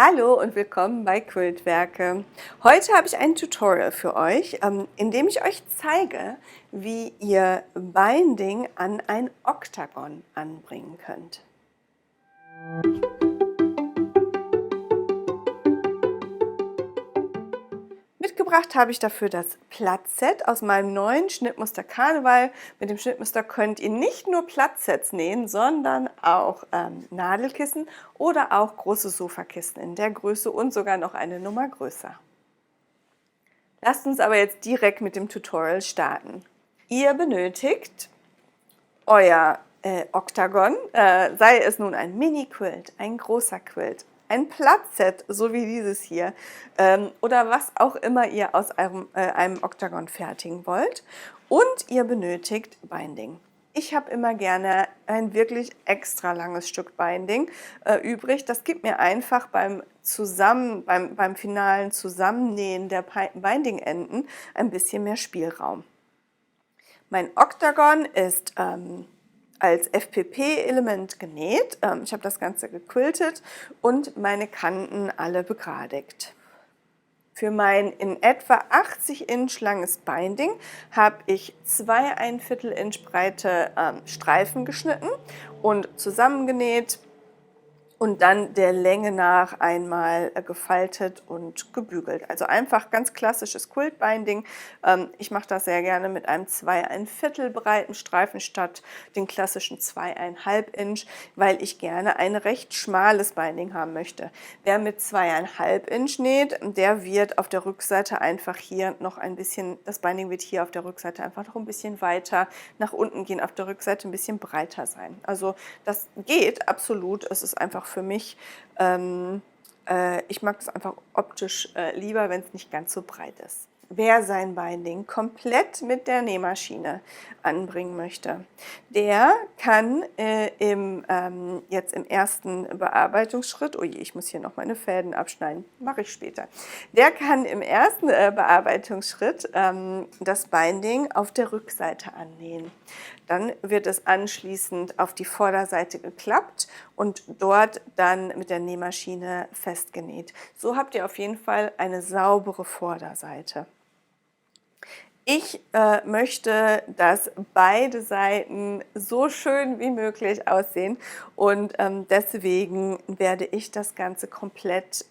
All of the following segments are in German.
Hallo und willkommen bei Quiltwerke. Heute habe ich ein Tutorial für euch, in dem ich euch zeige, wie ihr Binding an ein Oktagon anbringen könnt. Mitgebracht habe ich dafür das Plattset aus meinem neuen Schnittmuster Karneval. Mit dem Schnittmuster könnt ihr nicht nur Plattsets nähen, sondern auch Nadelkissen oder auch große Sofakissen in der Größe und sogar noch eine Nummer größer. Lasst uns aber jetzt direkt mit dem Tutorial starten. Ihr benötigt euer Oktagon, sei es nun ein Mini-Quilt, ein großer Quilt, ein Plattset, so wie dieses hier, oder was auch immer ihr aus einem Oktagon fertigen wollt. Und ihr benötigt Binding. Ich habe immer gerne ein wirklich extra langes Stück Binding übrig. Das gibt mir einfach beim finalen Zusammennähen der Binding-Enden ein bisschen mehr Spielraum. Mein Oktagon ist als FPP-Element genäht. Ich habe das Ganze gequiltet und meine Kanten alle begradigt. Für mein in etwa 80 Inch langes Binding habe ich 2¼ Inch breite Streifen geschnitten und zusammengenäht und dann der Länge nach einmal gefaltet und gebügelt. Also einfach ganz klassisches Quiltbinding. Ich mache das sehr gerne mit einem 2¼ breiten Streifen statt den klassischen 2,5 Inch, weil ich gerne ein recht schmales Binding haben möchte. Wer mit 2,5 Inch näht, der wird auf der Rückseite einfach hier noch ein bisschen, das Binding wird hier auf der Rückseite einfach noch ein bisschen weiter nach unten gehen, auf der Rückseite ein bisschen breiter sein. Also das geht absolut, es ist einfach für mich, ich mag das einfach optisch lieber, wenn es nicht ganz so breit ist. Wer sein Binding komplett mit der Nähmaschine anbringen möchte, der kann jetzt im ersten Bearbeitungsschritt, oh je, ich muss hier noch meine Fäden abschneiden, mache ich später, der kann im ersten Bearbeitungsschritt das Binding auf der Rückseite annähen. Dann wird es anschließend auf die Vorderseite geklappt und dort dann mit der Nähmaschine festgenäht. So habt ihr auf jeden Fall eine saubere Vorderseite. Ich möchte, dass beide Seiten so schön wie möglich aussehen und deswegen werde ich das Ganze komplett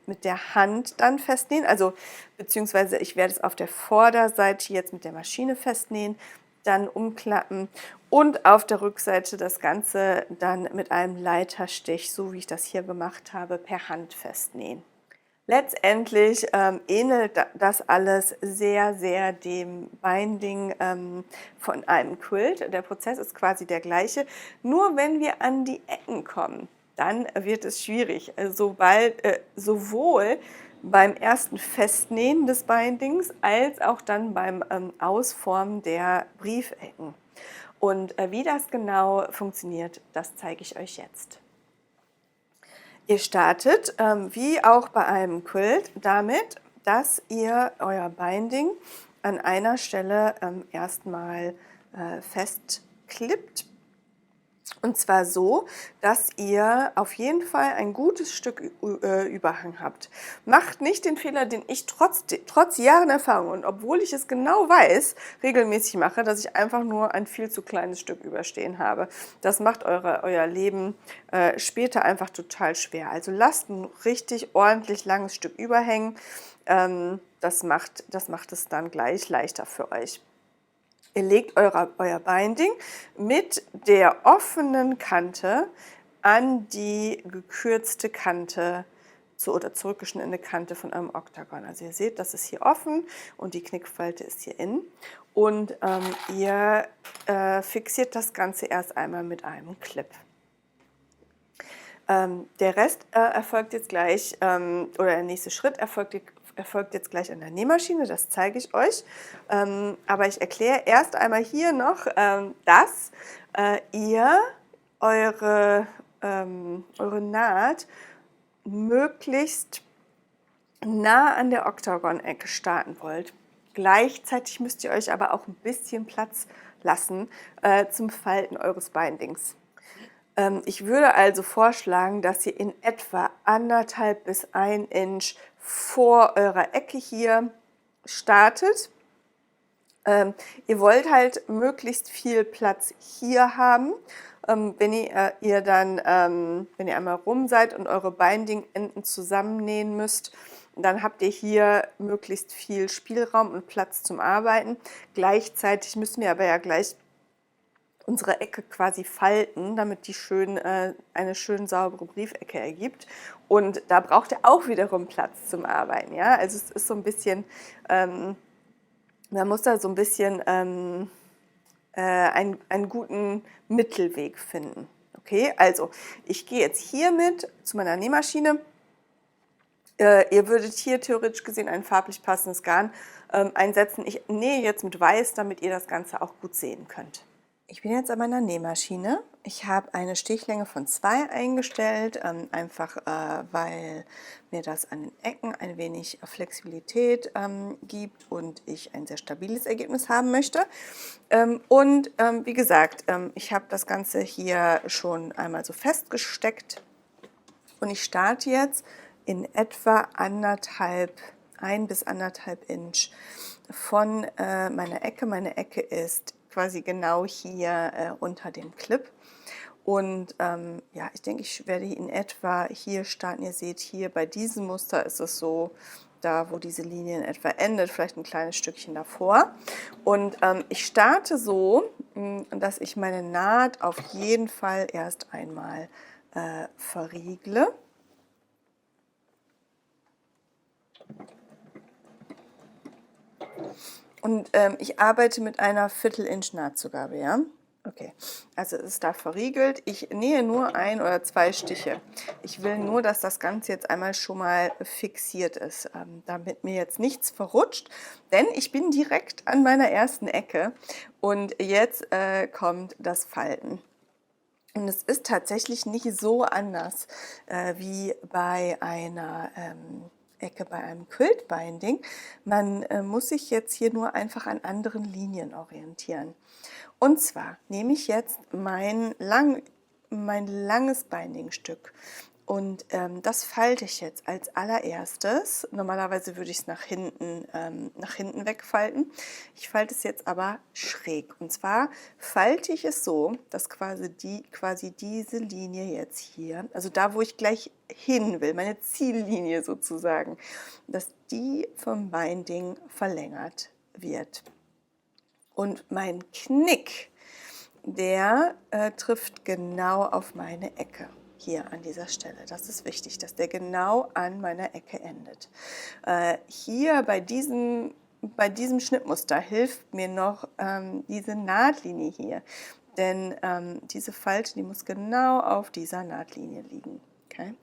mit der Hand dann festnähen, also beziehungsweise ich werde es auf der Vorderseite jetzt mit der Maschine festnähen, dann umklappen und auf der Rückseite das Ganze dann mit einem Leiterstich, so wie ich das hier gemacht habe, per Hand festnähen. Letztendlich ähnelt das alles sehr, sehr dem Binding von einem Quilt. Der Prozess ist quasi der gleiche, nur wenn wir an die Ecken kommen, dann wird es schwierig, sowohl beim ersten Festnähen des Bindings als auch dann beim Ausformen der Briefecken. Und wie das genau funktioniert, das zeige ich euch jetzt. Ihr startet, wie auch bei einem Quilt, damit, dass ihr euer Binding an einer Stelle erstmal festklippt. Und zwar so, dass ihr auf jeden Fall ein gutes Stück Überhang habt. Macht nicht den Fehler, den ich trotz Jahren Erfahrung und obwohl ich es genau weiß, regelmäßig mache, dass ich einfach nur ein viel zu kleines Stück überstehen habe. Das macht euer Leben später einfach total schwer. Also lasst ein richtig ordentlich langes Stück überhängen. Das macht es dann gleich leichter für euch. Ihr legt euer Binding mit der offenen Kante an die gekürzte Kante oder zurückgeschnittene Kante von eurem Oktagon. Also ihr seht, das ist hier offen und die Knickfalte ist hier innen. Und ihr fixiert das Ganze erst einmal mit einem Clip. Der Rest erfolgt jetzt gleich, oder der nächste Schritt erfolgt jetzt gleich an der Nähmaschine, das zeige ich euch. Aber ich erkläre erst einmal hier noch, dass ihr eure Naht möglichst nah an der Oktagon-Ecke starten wollt. Gleichzeitig müsst ihr euch aber auch ein bisschen Platz lassen zum Falten eures Bindings. Ich würde also vorschlagen, dass ihr in etwa 1,5 bis 1 Inch vor eurer Ecke hier startet. Ihr wollt halt möglichst viel Platz hier haben. Wenn ihr dann, wenn ihr einmal rum seid und eure Binding-Enden zusammennähen müsst, dann habt ihr hier möglichst viel Spielraum und Platz zum Arbeiten. Gleichzeitig müssen wir aber ja gleich unsere Ecke quasi falten, damit die schön, eine schön saubere Briefecke ergibt. Und da braucht ihr auch wiederum Platz zum Arbeiten. Ja? Also es ist so ein bisschen, man muss da so ein bisschen einen guten Mittelweg finden. Okay, also ich gehe jetzt hiermit zu meiner Nähmaschine. Ihr würdet hier theoretisch gesehen ein farblich passendes Garn einsetzen. Ich nähe jetzt mit Weiß, damit ihr das Ganze auch gut sehen könnt. Ich bin jetzt an meiner Nähmaschine. Ich habe eine Stichlänge von 2 eingestellt, einfach weil mir das an den Ecken ein wenig Flexibilität gibt und ich ein sehr stabiles Ergebnis haben möchte. Wie gesagt, ich habe das Ganze hier schon einmal so festgesteckt und ich starte jetzt in etwa 1 bis 1,5 Inch von meiner Ecke. Meine Ecke ist quasi genau hier unter dem Clip. Und ja, ich denke, ich werde in etwa hier starten. Ihr seht hier bei diesem Muster ist es so, da wo diese Linie in etwa endet, vielleicht ein kleines Stückchen davor. Und ich starte so, dass ich meine Naht auf jeden Fall erst einmal verriegle. Und ich arbeite mit einer Viertel-Inch Nahtzugabe, ja? Okay, also es ist da verriegelt. Ich nähe nur 1 oder 2 Stiche. Ich will nur, dass das Ganze jetzt einmal schon mal fixiert ist, damit mir jetzt nichts verrutscht, denn ich bin direkt an meiner ersten Ecke und jetzt kommt das Falten. Und es ist tatsächlich nicht so anders wie bei einer Ecke bei einem Quiltbinding. Man muss sich jetzt hier nur einfach an anderen Linien orientieren. Und zwar nehme ich jetzt mein langes Bindingstück und das falte ich jetzt als allererstes. Normalerweise würde ich es nach hinten wegfalten. Ich falte es jetzt aber schräg. Und zwar falte ich es so, dass quasi diese Linie jetzt hier, also da, wo ich gleich hin will, meine Ziellinie sozusagen, dass die vom Binding verlängert wird. Und mein Knick, der trifft genau auf meine Ecke. Hier an dieser Stelle. Das ist wichtig, dass der genau an meiner Ecke endet. Hier bei diesem Schnittmuster hilft mir noch diese Nahtlinie hier. Denn diese Falte, die muss genau auf dieser Nahtlinie liegen. Okay?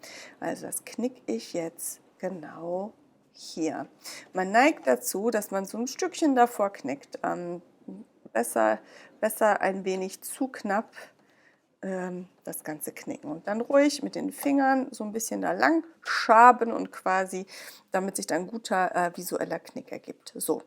Also das knicke ich jetzt genau hier. Man neigt dazu, dass man so ein Stückchen davor knickt. Besser ein wenig zu knapp das Ganze knicken und dann ruhig mit den Fingern so ein bisschen da lang schaben und quasi, damit sich dann ein guter visueller Knick ergibt. So.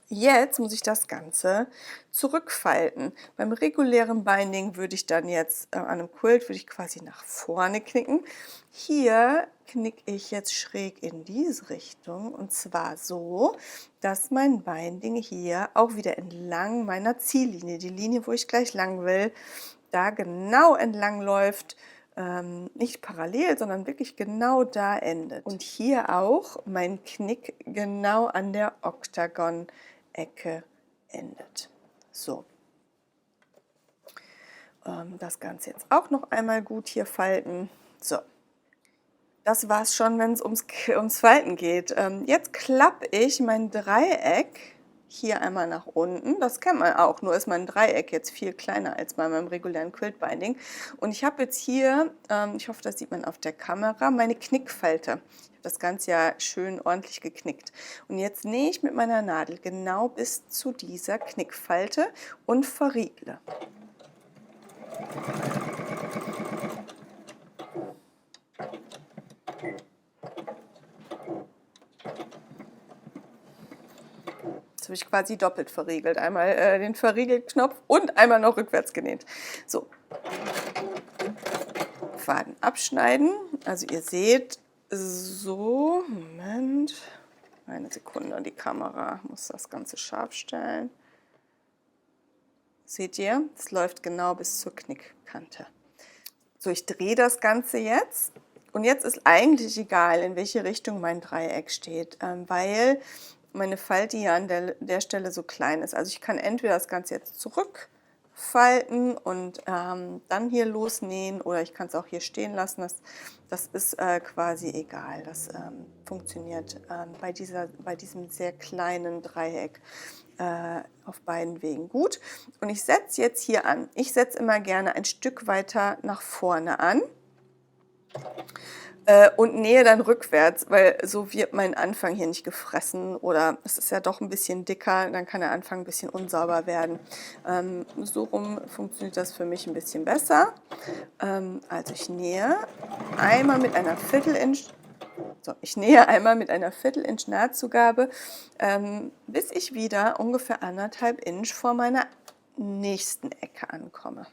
Jetzt muss ich das Ganze zurückfalten. Beim regulären Binding würde ich dann jetzt, an einem Quilt würde ich quasi nach vorne knicken. Hier knicke ich jetzt schräg in diese Richtung und zwar so, dass mein Binding hier auch wieder entlang meiner Ziellinie, die Linie, wo ich gleich lang will, da genau entlang läuft, nicht parallel, sondern wirklich genau da endet. Und hier auch mein Knick genau an der Oktagon-Ecke endet. So. Das Ganze jetzt auch noch einmal gut hier falten. So. Das war's schon, wenn es ums Falten geht. Jetzt klappe ich mein Dreieck hier einmal nach unten. Das kennt man auch, nur ist mein Dreieck jetzt viel kleiner als bei meinem regulären Quiltbinding. Und ich habe jetzt hier, ich hoffe, das sieht man auf der Kamera, meine Knickfalte. Ich habe das Ganze ja schön ordentlich geknickt. Und jetzt nähe ich mit meiner Nadel genau bis zu dieser Knickfalte und verriegle. Jetzt habe ich quasi doppelt verriegelt. Einmal den Verriegelknopf und einmal noch rückwärts genäht. So. Faden abschneiden. Also ihr seht so, Moment, eine Sekunde, die Kamera muss das Ganze scharf stellen. Seht ihr, es läuft genau bis zur Knickkante. So, ich drehe das Ganze jetzt und jetzt ist eigentlich egal, in welche Richtung mein Dreieck steht, weil meine Falte hier an der Stelle so klein ist. Also ich kann entweder das Ganze jetzt zurückfalten und dann hier losnähen oder ich kann es auch hier stehen lassen. Das ist quasi egal. Das funktioniert bei diesem sehr kleinen Dreieck auf beiden Wegen gut. Und ich setze jetzt hier an. Ich setze immer gerne ein Stück weiter nach vorne an und nähe dann rückwärts, weil so wird mein Anfang hier nicht gefressen oder es ist ja doch ein bisschen dicker, dann kann der Anfang ein bisschen unsauber werden. So rum funktioniert das für mich ein bisschen besser. Also ich nähe einmal mit einer Viertel-Inch Nahtzugabe, bis ich wieder ungefähr 1,5 Inch vor meiner nächsten Ecke ankomme.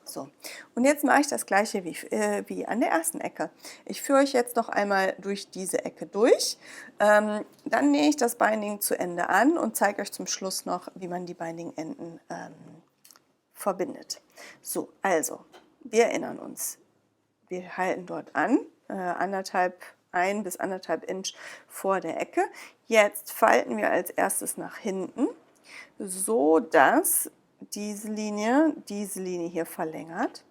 So, und jetzt mache ich das gleiche wie an der ersten Ecke. Ich führe euch jetzt noch einmal durch diese Ecke durch. Dann nähe ich das Binding zu Ende an und zeige euch zum Schluss noch, wie man die Binding-Enden verbindet. So, also, wir erinnern uns. Wir halten dort an, 1 bis 1,5 Inch vor der Ecke. Jetzt falten wir als erstes nach hinten, so dass diese Linie hier verlängert.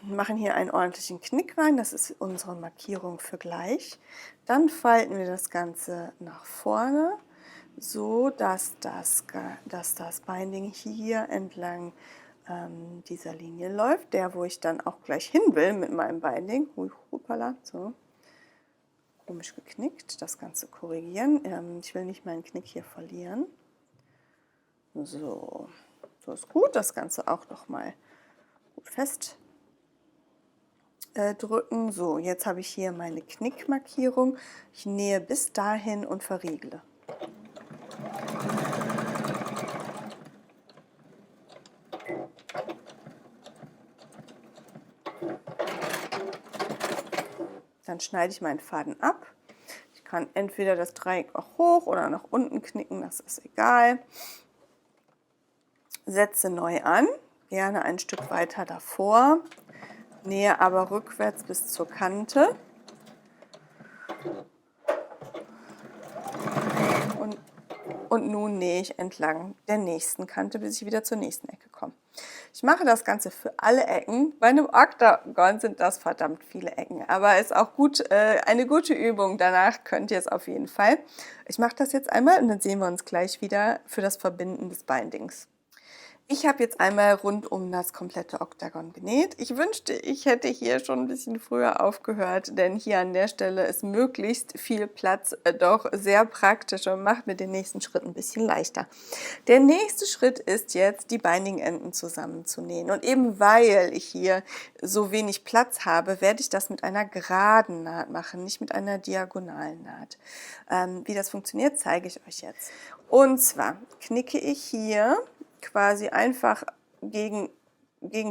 Machen hier einen ordentlichen Knick rein, das ist unsere Markierung für gleich. Dann falten wir das Ganze nach vorne, so dass das Binding hier entlang dieser Linie läuft, wo ich dann auch gleich hin will mit meinem Binding. Hoppala, so. Komisch geknickt, das Ganze korrigieren. Ich will nicht meinen Knick hier verlieren. So ist gut. Das Ganze auch noch mal gut fest drücken. So, jetzt habe ich hier meine Knickmarkierung. Ich nähe bis dahin und verriegle. Dann schneide ich meinen Faden ab. Ich kann entweder das Dreieck auch hoch oder nach unten knicken, das ist egal. Setze neu an, gerne ein Stück weiter davor, nähe aber rückwärts bis zur Kante. Und nun nähe ich entlang der nächsten Kante, bis ich wieder zur nächsten Ecke komme. Ich mache das Ganze für alle Ecken. Bei einem Oktagon sind das verdammt viele Ecken, aber ist auch gut, eine gute Übung. Danach könnt ihr es auf jeden Fall. Ich mache das jetzt einmal und dann sehen wir uns gleich wieder für das Verbinden des Bindings. Ich habe jetzt einmal rund um das komplette Oktagon genäht. Ich wünschte, ich hätte hier schon ein bisschen früher aufgehört, denn hier an der Stelle ist möglichst viel Platz doch sehr praktisch und macht mir den nächsten Schritt ein bisschen leichter. Der nächste Schritt ist jetzt, die Binding-Enden zusammenzunähen. Und eben weil ich hier so wenig Platz habe, werde ich das mit einer geraden Naht machen, nicht mit einer diagonalen Naht. Wie das funktioniert, zeige ich euch jetzt. Und zwar knicke ich hier quasi einfach gegen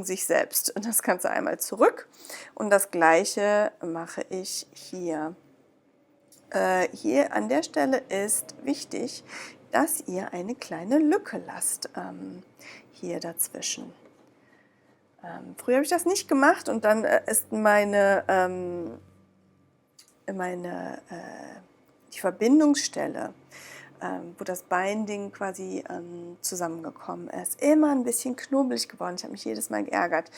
sich selbst das Ganze einmal zurück und das gleiche mache ich hier. Hier an der Stelle ist wichtig, dass ihr eine kleine Lücke lasst hier dazwischen. Früher habe ich das nicht gemacht und dann ist die Verbindungsstelle, wo das Binding quasi zusammengekommen ist, immer ein bisschen knubbelig geworden. Ich habe mich jedes Mal geärgert.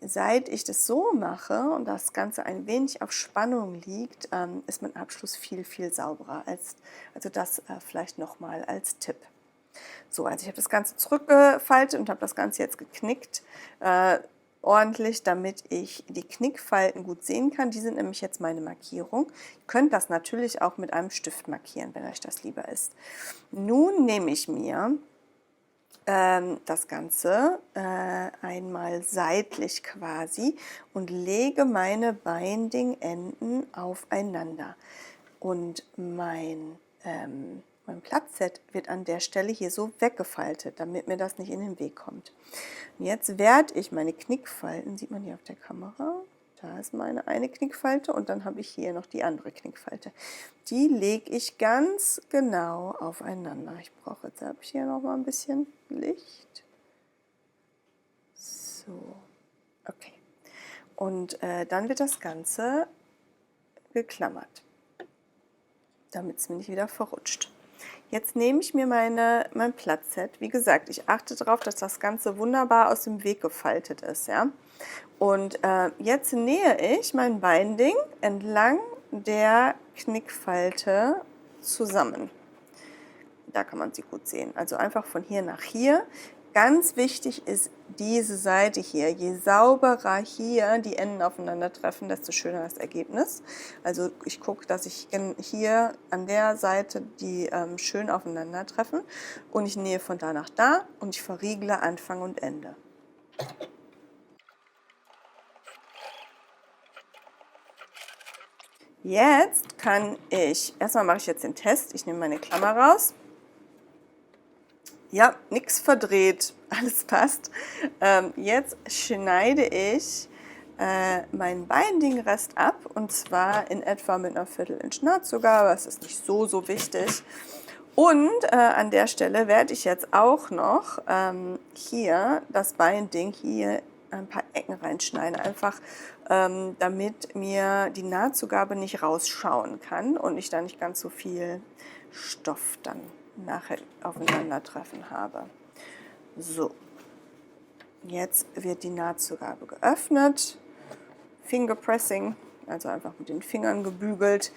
Seit ich das so mache und das Ganze ein wenig auf Spannung liegt, ist mein Abschluss viel, viel sauberer. Also das vielleicht nochmal als Tipp. So, also ich habe das Ganze zurückgefaltet und habe das Ganze jetzt geknickt. Ordentlich, damit ich die Knickfalten gut sehen kann. Die sind nämlich jetzt meine Markierung. Ihr könnt das natürlich auch mit einem Stift markieren, wenn euch das lieber ist. Nun nehme ich mir das Ganze einmal seitlich quasi und lege meine Binding-Enden aufeinander. Und mein Platzset wird an der Stelle hier so weggefaltet, damit mir das nicht in den Weg kommt. Und jetzt werde ich meine Knickfalten, sieht man hier auf der Kamera, da ist meine eine Knickfalte und dann habe ich hier noch die andere Knickfalte. Die lege ich ganz genau aufeinander. Ich brauche jetzt, habe ich hier noch mal ein bisschen Licht. So, okay. Und dann wird das Ganze geklammert, damit es mir nicht wieder verrutscht. Jetzt nehme ich mir mein Platzset. Wie gesagt, ich achte darauf, dass das Ganze wunderbar aus dem Weg gefaltet ist. Ja? Und jetzt nähe ich mein Binding entlang der Knickfalte zusammen. Da kann man sie gut sehen. Also einfach von hier nach hier. Ganz wichtig ist diese Seite hier. Je sauberer hier die Enden aufeinandertreffen, desto schöner das Ergebnis. Also ich gucke, dass ich hier an der Seite die schön aufeinandertreffen und ich nähe von da nach da und ich verriegle Anfang und Ende. Jetzt kann ich, erstmal mache ich jetzt den Test, ich nehme meine Klammer raus. Ja, nichts verdreht, alles passt. Jetzt schneide ich meinen Binding-Rest ab und zwar in etwa mit einer Viertel-Inch Nahtzugabe, das ist nicht so wichtig. Und an der Stelle werde ich jetzt auch noch hier das Binding hier ein paar Ecken reinschneiden, einfach damit mir die Nahtzugabe nicht rausschauen kann und ich da nicht ganz so viel Stoff dann nachher aufeinandertreffen habe. So, jetzt wird die Nahtzugabe geöffnet, Fingerpressing, also einfach mit den Fingern gebügelt.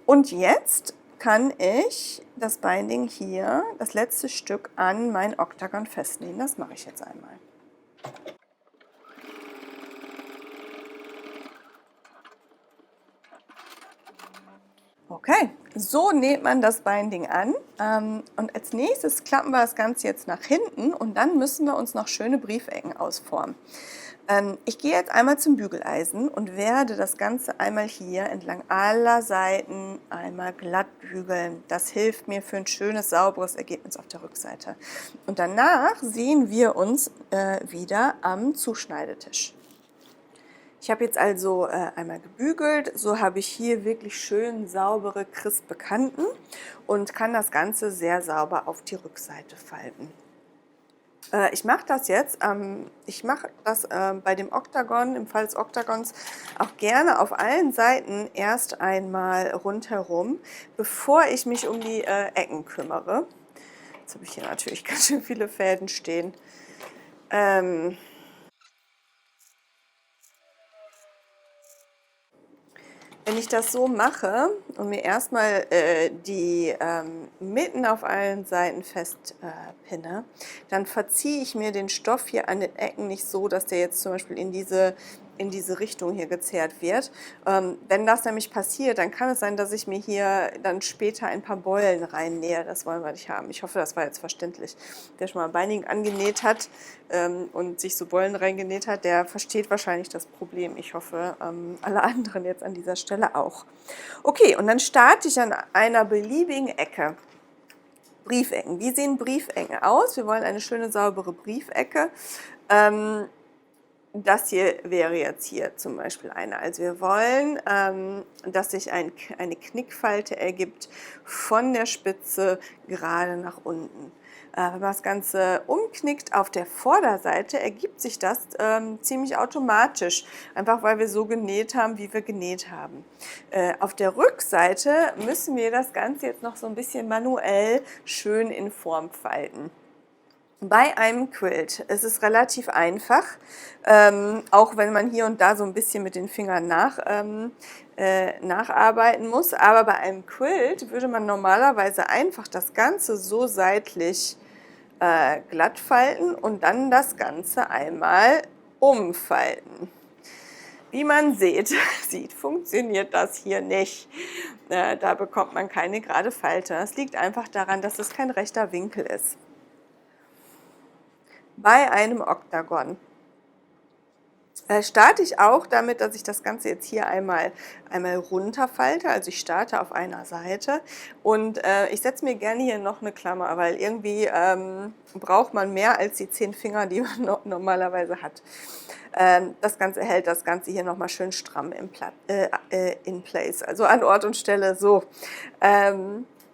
Und jetzt kann ich das Binding hier, das letzte Stück, an mein Oktagon festnähen. Das mache ich jetzt einmal. Okay, so näht man das Binding an und als nächstes klappen wir das Ganze jetzt nach hinten und dann müssen wir uns noch schöne Briefecken ausformen. Ich gehe jetzt einmal zum Bügeleisen und werde das Ganze einmal hier entlang aller Seiten einmal glatt bügeln. Das hilft mir für ein schönes, sauberes Ergebnis auf der Rückseite. Und danach sehen wir uns wieder am Zuschneidetisch. Ich habe jetzt also einmal gebügelt, so habe ich hier wirklich schön saubere, crispe Kanten und kann das Ganze sehr sauber auf die Rückseite falten. Ich mache das jetzt, bei dem Oktagon, im Fall des Oktagons, auch gerne auf allen Seiten erst einmal rundherum, bevor ich mich um die Ecken kümmere. Jetzt habe ich hier natürlich ganz schön viele Fäden stehen. Wenn ich das so mache und mir erstmal die Mitten auf allen Seiten festpinne, dann verziehe ich mir den Stoff hier an den Ecken nicht so, dass der jetzt zum Beispiel in diese Richtung hier gezerrt wird. Wenn das nämlich passiert, dann kann es sein, dass ich mir hier dann später ein paar Beulen reinnähe. Das wollen wir nicht haben. Ich hoffe, das war jetzt verständlich. Wer schon mal Binding angenäht hat und sich so Beulen reingenäht hat, der versteht wahrscheinlich das Problem. Ich hoffe, alle anderen jetzt an dieser Stelle auch. Okay, und dann starte ich an einer beliebigen Ecke. Briefecken. Wie sehen Briefecken aus? Wir wollen eine schöne, saubere Briefecke. Das hier wäre jetzt hier zum Beispiel eine. Also wir wollen, dass sich eine Knickfalte ergibt von der Spitze gerade nach unten. Wenn man das Ganze umknickt auf der Vorderseite, ergibt sich das ziemlich automatisch, einfach weil wir so genäht haben, wie wir genäht haben. Auf der Rückseite müssen wir das Ganze jetzt noch so ein bisschen manuell schön in Form falten. Bei einem Quilt ist es relativ einfach, auch wenn man hier und da so ein bisschen mit den Fingern nacharbeiten muss. Aber bei einem Quilt würde man normalerweise einfach das Ganze so seitlich glatt falten und dann das Ganze einmal umfalten. Wie man sieht, funktioniert das hier nicht. Da bekommt man keine gerade Falte. Das liegt einfach daran, dass es kein rechter Winkel ist. Bei einem Oktagon Starte ich auch damit, dass ich das Ganze jetzt hier einmal runterfalte. Also ich starte auf einer Seite und ich setze mir gerne hier noch eine Klammer, weil irgendwie braucht man mehr als die 10 Finger, die man normalerweise hat. Das Ganze hält das Ganze hier nochmal schön stramm in place, also an Ort und Stelle so.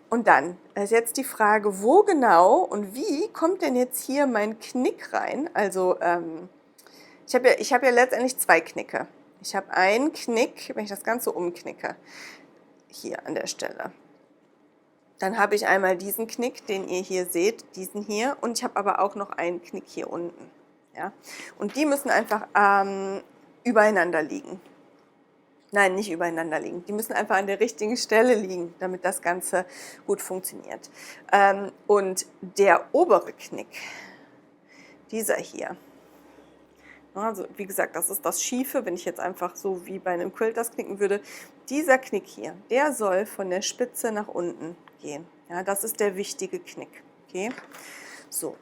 Und dann ist jetzt die Frage, wo genau und wie kommt denn jetzt hier mein Knick rein? Also ich hab ja letztendlich 2 Knicke. Ich habe einen Knick, wenn ich das Ganze umknicke, hier an der Stelle. Dann habe ich einmal diesen Knick, den ihr hier seht, diesen hier, und ich habe aber auch noch einen Knick hier unten. Ja? Und die müssen einfach übereinander liegen. Nein, nicht übereinander liegen. Die müssen einfach an der richtigen Stelle liegen, damit das Ganze gut funktioniert. Und der obere Knick, dieser hier, also wie gesagt, das ist das Schiefe, wenn ich jetzt einfach so wie bei einem Quilt das knicken würde. Dieser Knick hier, der soll von der Spitze nach unten gehen. Ja, das ist der wichtige Knick. Okay? So.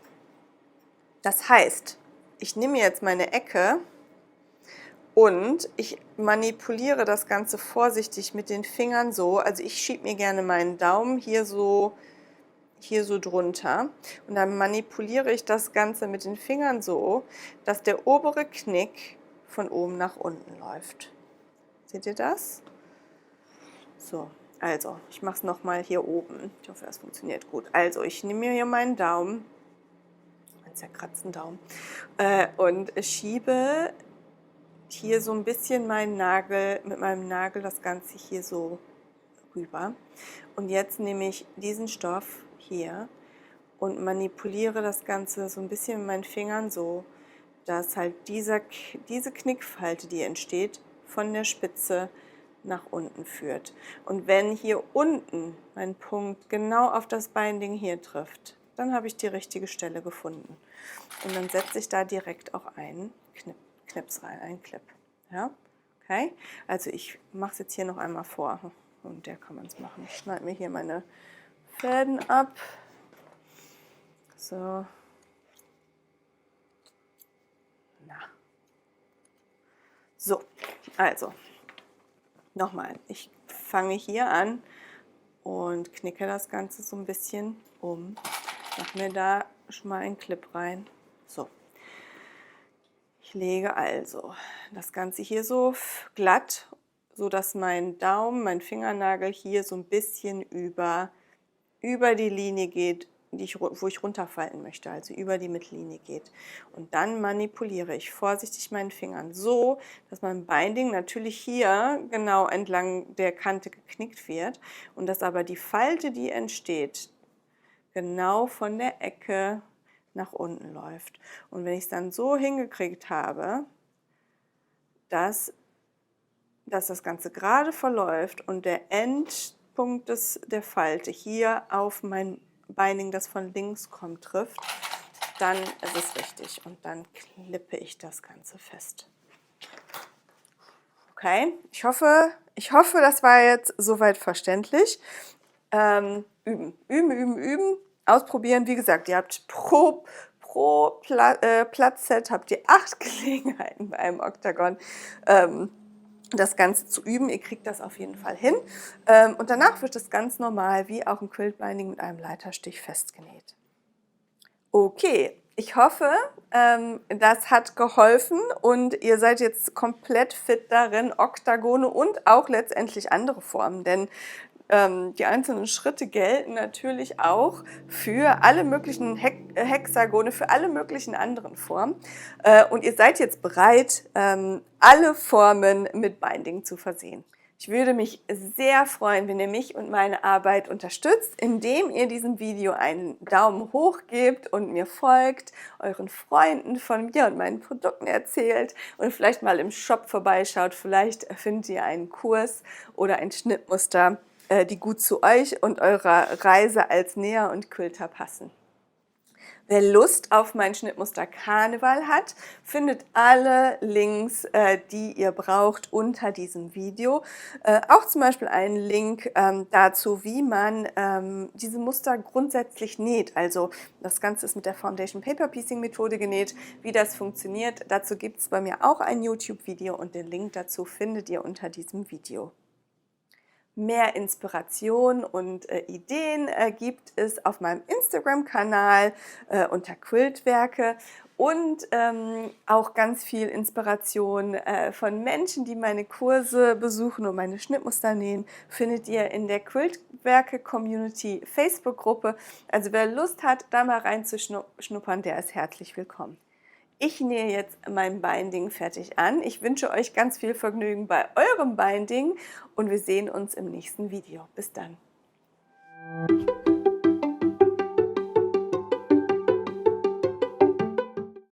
Das heißt, ich nehme jetzt meine Ecke und ich manipuliere das Ganze vorsichtig mit den Fingern so. Also ich schiebe mir gerne meinen Daumen hier so drunter und dann manipuliere ich das Ganze mit den Fingern so, dass der obere Knick von oben nach unten läuft. Seht ihr das? So, also ich mache es nochmal hier oben. Ich hoffe, das funktioniert gut. Also ich nehme mir hier meinen Daumen, einen zerkratzten Daumen, und schiebe hier so ein bisschen meinen Nagel, mit meinem Nagel das Ganze hier so rüber. Und jetzt nehme ich diesen Stoff hier und manipuliere das Ganze so ein bisschen mit meinen Fingern so, dass halt diese Knickfalte, die entsteht, von der Spitze nach unten führt. Und wenn hier unten mein Punkt genau auf das Binding hier trifft, dann habe ich die richtige Stelle gefunden. Und dann setze ich da direkt auch einen Knips rein, einen Clip. Ja? Okay? Also ich mache es jetzt hier noch einmal vor. Und der kann man es machen. Ich schneide mir hier meine Fäden ab. So. Na. So, also. Nochmal. Ich fange hier an und knicke das Ganze so ein bisschen um. Mache mir da schon mal einen Clip rein. So. Ich lege also das Ganze hier so glatt, so dass mein Daumen, mein Fingernagel hier so ein bisschen über die Linie geht, wo ich runterfalten möchte, also über die Mittellinie geht. Und dann manipuliere ich vorsichtig meinen Fingern so, dass mein Binding natürlich hier genau entlang der Kante geknickt wird und dass aber die Falte, die entsteht, genau von der Ecke nach unten läuft. Und wenn ich es dann so hingekriegt habe, dass das Ganze gerade verläuft und der Endpunkt der Falte hier auf mein Binding, das von links kommt, trifft, dann ist es richtig und dann klippe ich das Ganze fest. Okay, ich hoffe, das war jetzt soweit verständlich. Üben, ausprobieren. Wie gesagt, ihr habt pro Platzset habt ihr 8 Gelegenheiten bei einem Oktagon. Das Ganze zu üben. Ihr kriegt das auf jeden Fall hin. Und danach wird es ganz normal, wie auch ein Quiltbinding mit einem Leiterstich festgenäht. Okay, ich hoffe, das hat geholfen und ihr seid jetzt komplett fit darin, Oktagone und auch letztendlich andere Formen, denn die einzelnen Schritte gelten natürlich auch für alle möglichen Hexagone, für alle möglichen anderen Formen. Und ihr seid jetzt bereit, alle Formen mit Binding zu versehen. Ich würde mich sehr freuen, wenn ihr mich und meine Arbeit unterstützt, indem ihr diesem Video einen Daumen hoch gebt und mir folgt, euren Freunden von mir und meinen Produkten erzählt und vielleicht mal im Shop vorbeischaut. Vielleicht findet ihr einen Kurs oder ein Schnittmuster, die gut zu euch und eurer Reise als Näher und Quilter passen. Wer Lust auf mein Schnittmuster Karneval hat, findet alle Links, die ihr braucht, unter diesem Video. Auch zum Beispiel einen Link dazu, wie man diese Muster grundsätzlich näht. Also das Ganze ist mit der Foundation Paper Piecing Methode genäht. Wie das funktioniert, dazu gibt es bei mir auch ein YouTube-Video und den Link dazu findet ihr unter diesem Video. Mehr Inspiration und Ideen gibt es auf meinem Instagram-Kanal unter Quiltwerke und auch ganz viel Inspiration von Menschen, die meine Kurse besuchen und meine Schnittmuster nähen, findet ihr in der Quiltwerke Community Facebook-Gruppe. Also wer Lust hat, da mal reinzuschnuppern, der ist herzlich willkommen. Ich nähe jetzt mein Binding fertig an. Ich wünsche euch ganz viel Vergnügen bei eurem Binding und wir sehen uns im nächsten Video. Bis dann.